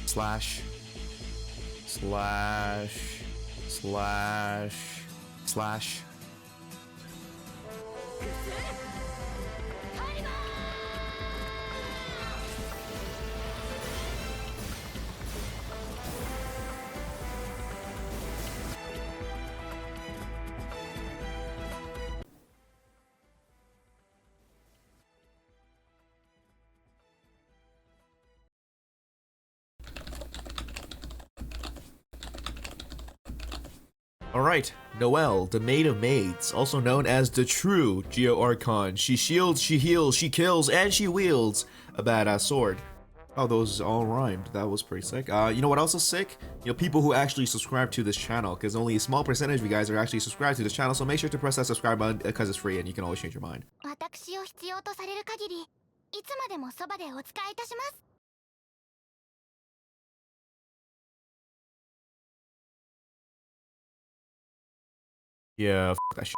slash slash slash slash. Alright, Noelle, the Maid of Maids, also known as the true Geo Archon. She shields, she heals, she kills, and she wields a badass sword. Oh, those all rhymed. That was pretty sick. You know what else is sick? You know, people who actually subscribe to this channel, because only a small percentage of you guys are actually subscribed to this channel, so make sure to press that subscribe button because it's free and you can always change your mind. Yeah, f that shit.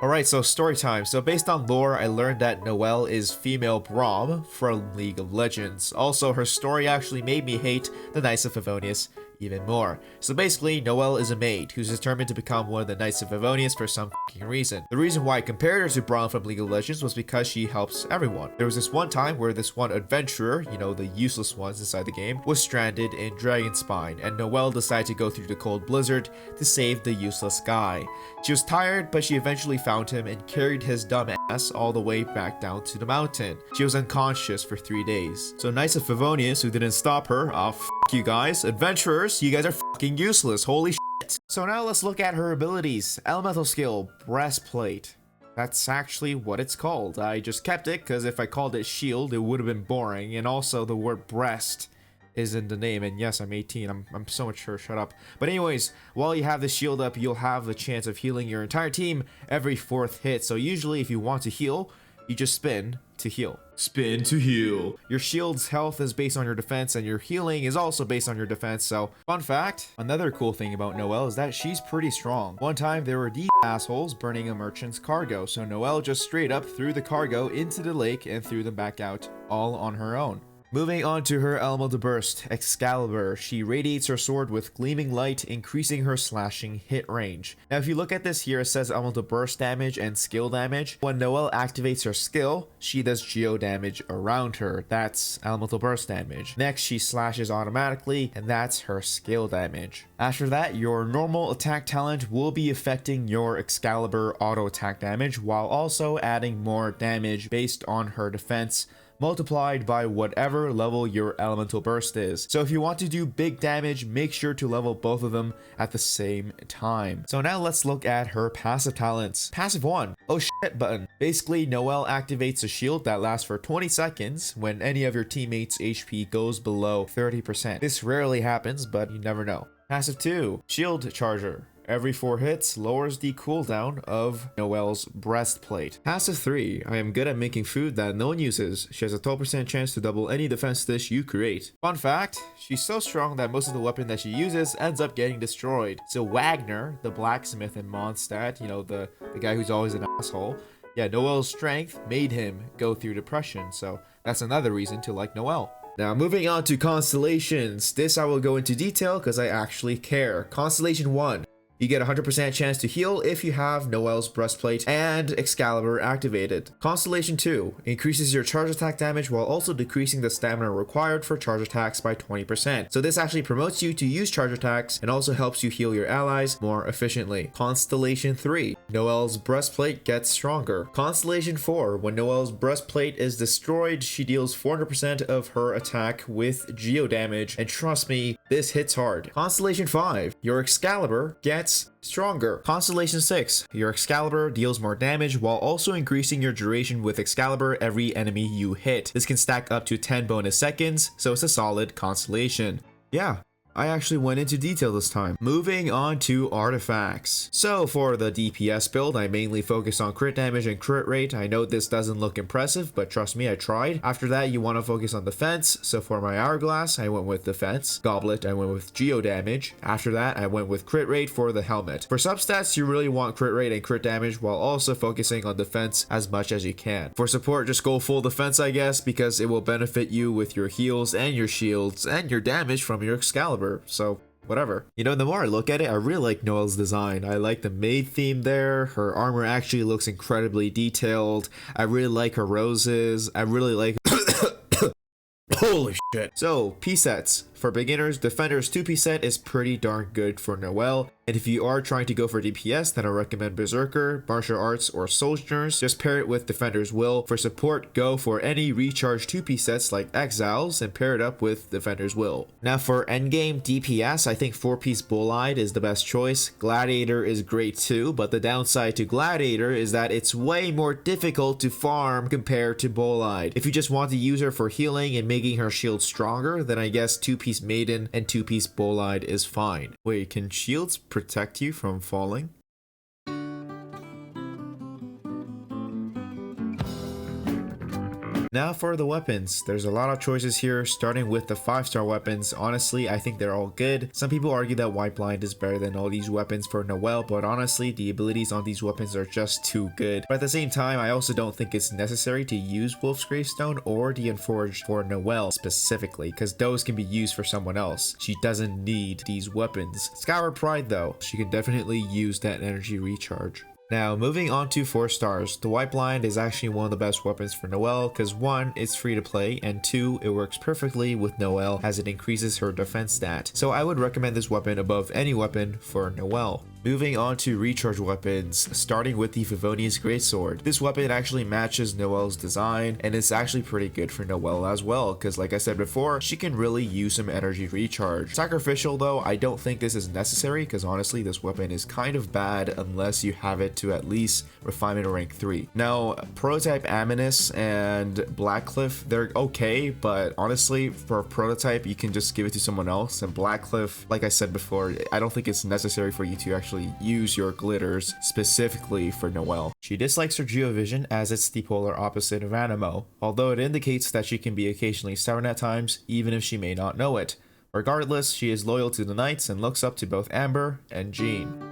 Alright, so story time. So based on lore, I learned that Noelle is female Braum from League of Legends. Also, her story actually made me hate the Knights of Favonius even more. So basically, Noelle is a maid who's determined to become one of the Knights of Favonius for some fucking reason. The reason why I compared her to Braum from League of Legends was because she helps everyone. There was this one time where this one adventurer, you know, the useless ones inside the game, was stranded in Dragonspine, and Noelle decided to go through the cold blizzard to save the useless guy. She was tired, but she eventually found him and carried his dumb ass all the way back down to the mountain. She was unconscious for 3 days. So Knights of Favonius, who didn't stop her, f you guys. Adventurers, you guys are fucking useless. Holy shit. So now let's look at her abilities. Elemental skill, Breastplate. That's actually what it's called. I just kept it because if I called it shield, it would have been boring. And also the word breast is in the name, and yes, I'm 18. I'm so mature, shut up. But anyways, while you have the shield up, you'll have the chance of healing your entire team every 4th hit. So usually if you want to heal, you just spin to heal. Spin to heal. Your shield's health is based on your defense, and your healing is also based on your defense. So fun fact, another cool thing about Noelle is that she's pretty strong. One time there were these assholes burning a merchant's cargo, so Noelle just straight up threw the cargo into the lake and threw them back out all on her own. Moving on to her elemental burst, Excalibur. She radiates her sword with gleaming light, increasing her slashing hit range. Now if you look at this here, it says elemental burst damage and skill damage. When Noelle activates her skill, she does geo damage around her. That's elemental burst damage. Next, she slashes automatically, and that's her skill damage. After that, your normal attack talent will be affecting your Excalibur auto attack damage, while also adding more damage based on her defense, multiplied by whatever level your elemental burst is. So if you want to do big damage, make sure to level both of them at the same time. So now let's look at her passive talents. Passive 1, oh shit button. Basically, Noelle activates a shield that lasts for 20 seconds when any of your teammates' HP goes below 30%. This rarely happens, but you never know. Passive 2, shield charger. Every 4 hits lowers the cooldown of Noelle's breastplate. Passive 3, I am good at making food that no one uses. She has a 12% chance to double any defense dish you create. Fun fact, she's so strong that most of the weapon that she uses ends up getting destroyed. So Wagner, the blacksmith in Mondstadt, you know, the guy who's always an asshole, yeah, Noelle's strength made him go through depression, so that's another reason to like Noelle. Now moving on to Constellations. This I will go into detail because I actually care. Constellation 1. You get a 100% chance to heal if you have Noelle's breastplate and Excalibur activated. Constellation 2 increases your charge attack damage while also decreasing the stamina required for charge attacks by 20%. So this actually promotes you to use charge attacks and also helps you heal your allies more efficiently. Constellation 3, Noelle's breastplate gets stronger. Constellation 4, when Noelle's breastplate is destroyed, she deals 400% of her attack with geo damage, and trust me, this hits hard. Constellation 5, your Excalibur gets stronger. Constellation 6, your Excalibur deals more damage while also increasing your duration with Excalibur every enemy you hit. This can stack up to 10 bonus seconds, so it's a solid constellation. Yeah, I actually went into detail this time. Moving on to artifacts. So for the DPS build, I mainly focus on crit damage and crit rate. I know this doesn't look impressive, but trust me, I tried. After that, you want to focus on defense. So for my hourglass, I went with defense. Goblet, I went with geo damage. After that, I went with crit rate for the helmet. For substats, you really want crit rate and crit damage while also focusing on defense as much as you can. For support, just go full defense, I guess, because it will benefit you with your heals and your shields and your damage from your Excalibur. So whatever. You know, the more I look at it, I really like Noelle's design. I like the maid theme there. Her armor actually looks incredibly detailed. I really like her roses. I really like holy shit. So P-sets. For beginners, Defender's 2P set is pretty darn good for Noelle, and if you are trying to go for DPS, then I recommend Berserker, Martial Arts, or Sojourners. Just pair it with Defender's Will. For support, go for any recharge 2P sets like Exiles and pair it up with Defender's Will. Now for endgame DPS, I think 4-piece Bull-Eyed is the best choice. Gladiator is great too, but the downside to Gladiator is that it's way more difficult to farm compared to Bull-Eyed. If you just want to use her for healing and making her shield stronger, then I guess 2-piece Maiden and 2-piece Bull-Eyed is fine. Wait, can shields protect you from falling? Now for the weapons, there's a lot of choices here, starting with the 5-star weapons. Honestly, I think they're all good. Some people argue that White Blind is better than all these weapons for Noelle, but honestly, the abilities on these weapons are just too good. But at the same time, I also don't think it's necessary to use Wolf's Gravestone or the Unforged for Noelle specifically, because those can be used for someone else. She doesn't need these weapons. Skyward Pride though, she can definitely use that energy recharge. Now, moving on to 4 stars, the White Blind is actually one of the best weapons for Noelle because 1, it's free to play, and 2, it works perfectly with Noelle as it increases her defense stat. So I would recommend this weapon above any weapon for Noelle. Moving on to recharge weapons, starting with the Favonius Greatsword. This weapon actually matches Noelle's design, and it's actually pretty good for Noelle as well, because like I said before, she can really use some energy recharge. Sacrificial though, I don't think this is necessary, because honestly this weapon is kind of bad unless you have it to at least refinement rank 3. Now, prototype Aminus and Blackcliff, they're okay, but honestly for prototype you can just give it to someone else, and Blackcliff, like I said before, I don't think it's necessary for you to actually use your glitters specifically for Noelle. She dislikes her Geovision as it's the polar opposite of Animo, although it indicates that she can be occasionally stubborn at times even if she may not know it. Regardless, she is loyal to the Knights and looks up to both Amber and Jean.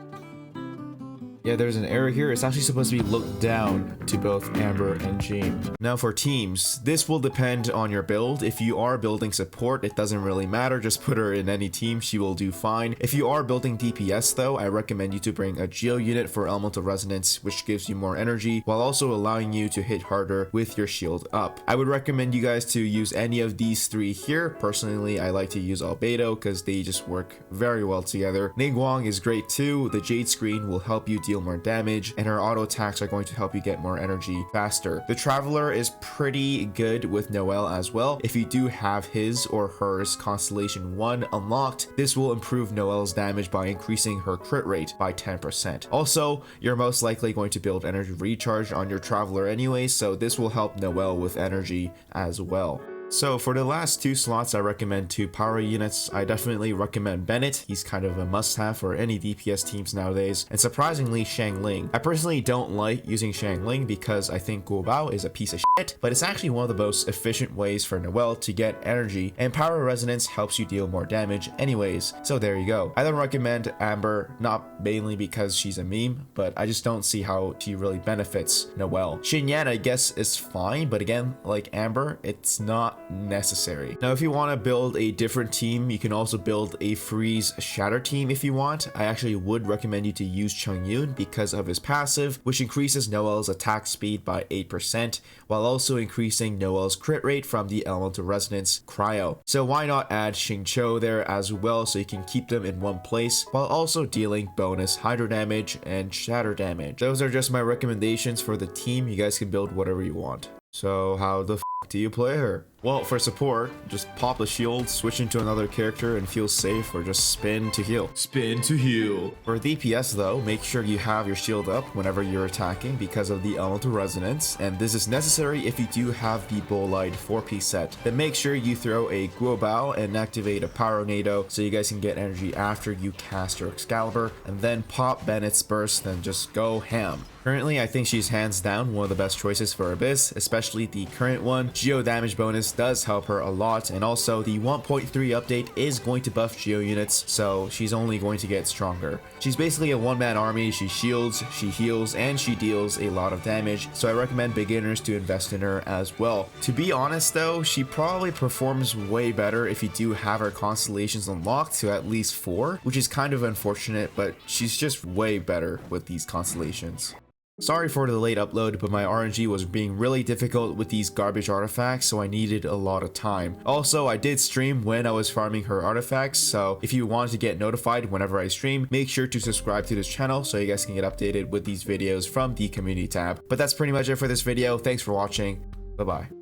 Yeah, there's an error here. It's actually supposed to be looked down to both Amber and Jean. Now for teams, this will depend on your build. If you are building support, it doesn't really matter. Just put her in any team, she will do fine. If you are building DPS though, I recommend you to bring a Geo unit for Elemental Resonance, which gives you more energy while also allowing you to hit harder with your shield up. I would recommend you guys to use any of these 3 here. Personally, I like to use Albedo because they just work very well together. Ningguang is great too. The Jade Screen will help you deal more damage, and her auto attacks are going to help you get more energy faster. The Traveler is pretty good with Noelle as well. If you do have his or hers Constellation 1 unlocked, this will improve Noelle's damage by increasing her crit rate by 10%. Also, you're most likely going to build energy recharge on your Traveler anyway, so this will help Noelle with energy as well. So for the last 2 slots, I recommend 2 power units. I definitely recommend Bennett. He's kind of a must-have for any DPS teams nowadays. And surprisingly, Xiangling. I personally don't like using Xiangling because I think Guobao is a piece of shit, but it's actually one of the most efficient ways for Noelle to get energy, and power resonance helps you deal more damage anyways. So there you go. I don't recommend Amber, not mainly because she's a meme, but I just don't see how she really benefits Noelle. Xinyan, I guess, is fine, but again, like Amber, it's not necessary. Now, if you want to build a different team, you can also build a Freeze Shatter team if you want. I actually would recommend you to use Chongyun because of his passive, which increases Noelle's attack speed by 8%, while also increasing Noelle's crit rate from the Elemental Resonance Cryo. So why not add Xingqiu there as well, so you can keep them in one place, while also dealing bonus Hydro damage and Shatter damage. Those are just my recommendations for the team. You guys can build whatever you want. So how the f do you play her? Well, for support, just pop a shield, switch into another character and feel safe, or just spin to heal. Spin to heal. For DPS though, make sure you have your shield up whenever you're attacking because of the elemental resonance, and this is necessary if you do have the Bolide 4-piece set. Then make sure you throw a Guobao and activate a Pyronado so you guys can get energy after you cast your Excalibur, and then pop Bennett's Burst, then just go ham. Currently, I think she's hands down one of the best choices for Abyss, especially the current one. Geo damage bonus does help her a lot, and also the 1.3 update is going to buff Geo units, so she's only going to get stronger. She's basically a one-man army. She shields, she heals, and she deals a lot of damage, so I recommend beginners to invest in her as well. To be honest though, she probably performs way better if you do have her constellations unlocked to at least 4, which is kind of unfortunate, but she's just way better with these constellations. Sorry for the late upload, but my RNG was being really difficult with these garbage artifacts, so I needed a lot of time. Also, I did stream when I was farming her artifacts, so if you want to get notified whenever I stream, make sure to subscribe to this channel so you guys can get updated with these videos from the community tab. But that's pretty much it for this video. Thanks for watching. Bye-bye.